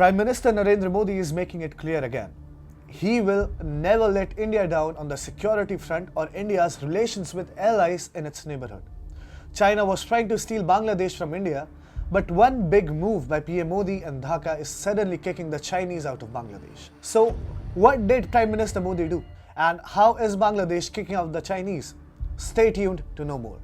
Prime Minister Narendra Modi is making it clear again. He will never let India down on the security front or India's relations with allies in its neighborhood. China was trying to steal Bangladesh from India, but one big move by PM Modi and Dhaka is suddenly kicking the Chinese out of Bangladesh. So, what did Prime Minister Modi do? And how is Bangladesh kicking out the Chinese? Stay tuned to know more.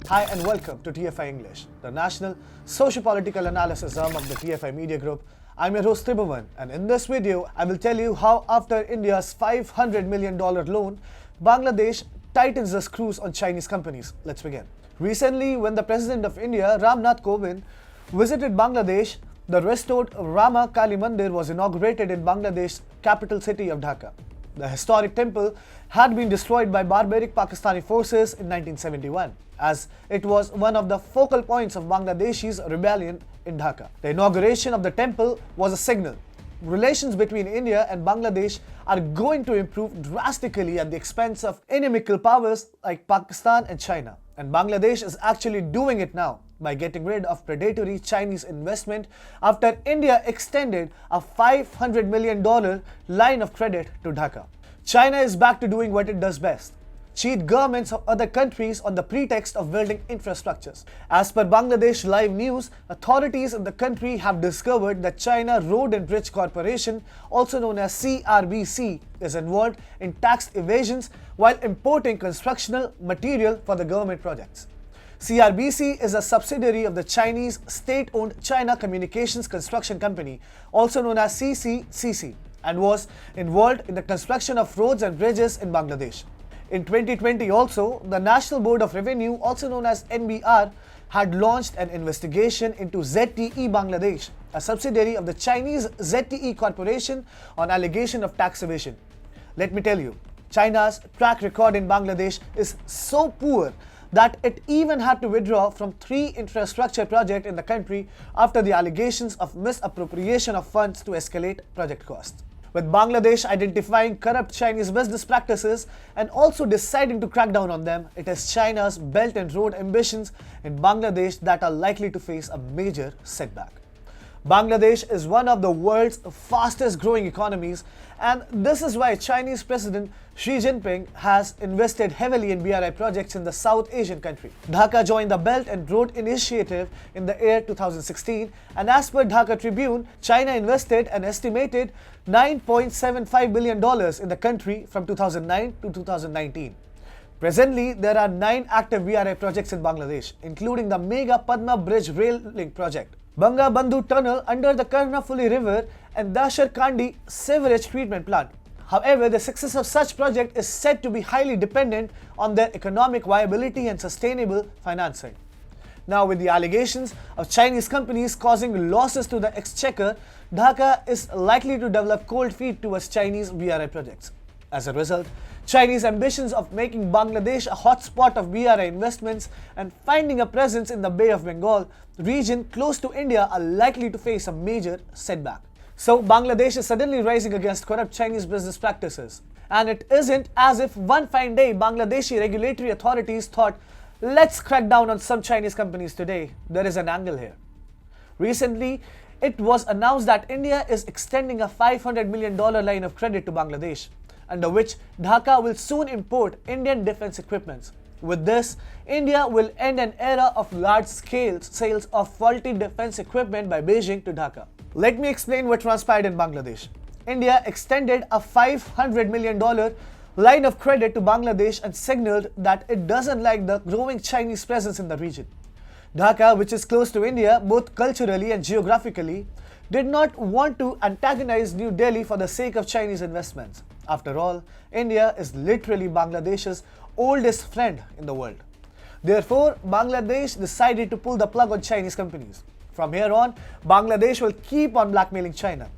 Hi and welcome to TFI English, the national socio-political analysis arm of the TFI Media Group. I'm your host Tribhuvan, and in this video, I will tell you how after India's $500 million loan, Bangladesh tightens the screws on Chinese companies. Let's begin. Recently, when the President of India, Ram Nath Kovind, visited Bangladesh, the restored Rama Kali Mandir was inaugurated in Bangladesh's capital city of Dhaka. The historic temple had been destroyed by barbaric Pakistani forces in 1971, as it was one of the focal points of Bangladesh's rebellion in Dhaka. The inauguration of the temple was a signal. Relations between India and Bangladesh are going to improve drastically at the expense of inimical powers like Pakistan and China. And Bangladesh is actually doing it now by getting rid of predatory Chinese investment after India extended a $500 million line of credit to Dhaka. China is back to doing what it does best: cheat governments of other countries on the pretext of building infrastructures. As per Bangladesh Live News, authorities in the country have discovered that China Road and Bridge Corporation, also known as CRBC, is involved in tax evasions while importing constructional material for the government projects. CRBC is a subsidiary of the Chinese state-owned China Communications Construction Company, also known as CCCC, and was involved in the construction of roads and bridges in Bangladesh. In 2020 also, the National Board of Revenue, also known as NBR, had launched an investigation into ZTE Bangladesh, a subsidiary of the Chinese ZTE Corporation, on allegation of tax evasion. Let me tell you, China's track record in Bangladesh is so poor that it even had to withdraw from 3 infrastructure projects in the country after the allegations of misappropriation of funds to escalate project costs. With Bangladesh identifying corrupt Chinese business practices and also deciding to crack down on them, it is China's Belt and Road ambitions in Bangladesh that are likely to face a major setback. Bangladesh is one of the world's fastest growing economies, and this is why Chinese President Xi Jinping has invested heavily in BRI projects in the South Asian country. Dhaka joined the Belt and Road Initiative in the year 2016, and as per Dhaka Tribune, China invested an estimated $9.75 billion in the country from 2009 to 2019. Presently, there are 9 active BRI projects in Bangladesh, including the Mega Padma Bridge Rail Link project, Banga Bandhu Tunnel under the Karnafuli River, and Dashar Kandi Sewerage Treatment Plant. However, the success of such project is said to be highly dependent on their economic viability and sustainable financing. Now, with the allegations of Chinese companies causing losses to the exchequer, Dhaka is likely to develop cold feet towards Chinese BRI projects. As a result, Chinese ambitions of making Bangladesh a hotspot of BRI investments and finding a presence in the Bay of Bengal region close to India are likely to face a major setback. So, Bangladesh is suddenly rising against corrupt Chinese business practices. And it isn't as if one fine day Bangladeshi regulatory authorities thought, let's crack down on some Chinese companies today. There is an angle here. Recently, it was announced that India is extending a $500 million line of credit to Bangladesh, under which Dhaka will soon import Indian defense equipments. With this, India will end an era of large-scale sales of faulty defense equipment by Beijing to Dhaka. Let me explain what transpired in Bangladesh. India extended a $500 million line of credit to Bangladesh and signaled that it doesn't like the growing Chinese presence in the region. Dhaka, which is close to India both culturally and geographically, did not want to antagonize New Delhi for the sake of Chinese investments. After all, India is literally Bangladesh's oldest friend in the world. Therefore, Bangladesh decided to pull the plug on Chinese companies. From here on, Bangladesh will keep on blackmailing China.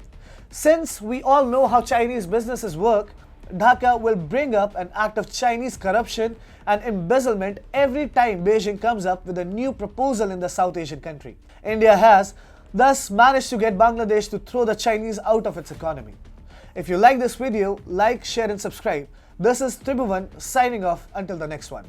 Since we all know how Chinese businesses work, Dhaka will bring up an act of Chinese corruption and embezzlement every time Beijing comes up with a new proposal in the South Asian country. India has thus managed to get Bangladesh to throw the Chinese out of its economy. If you like this video, like, share and subscribe. This is Tribhuvan signing off until the next one.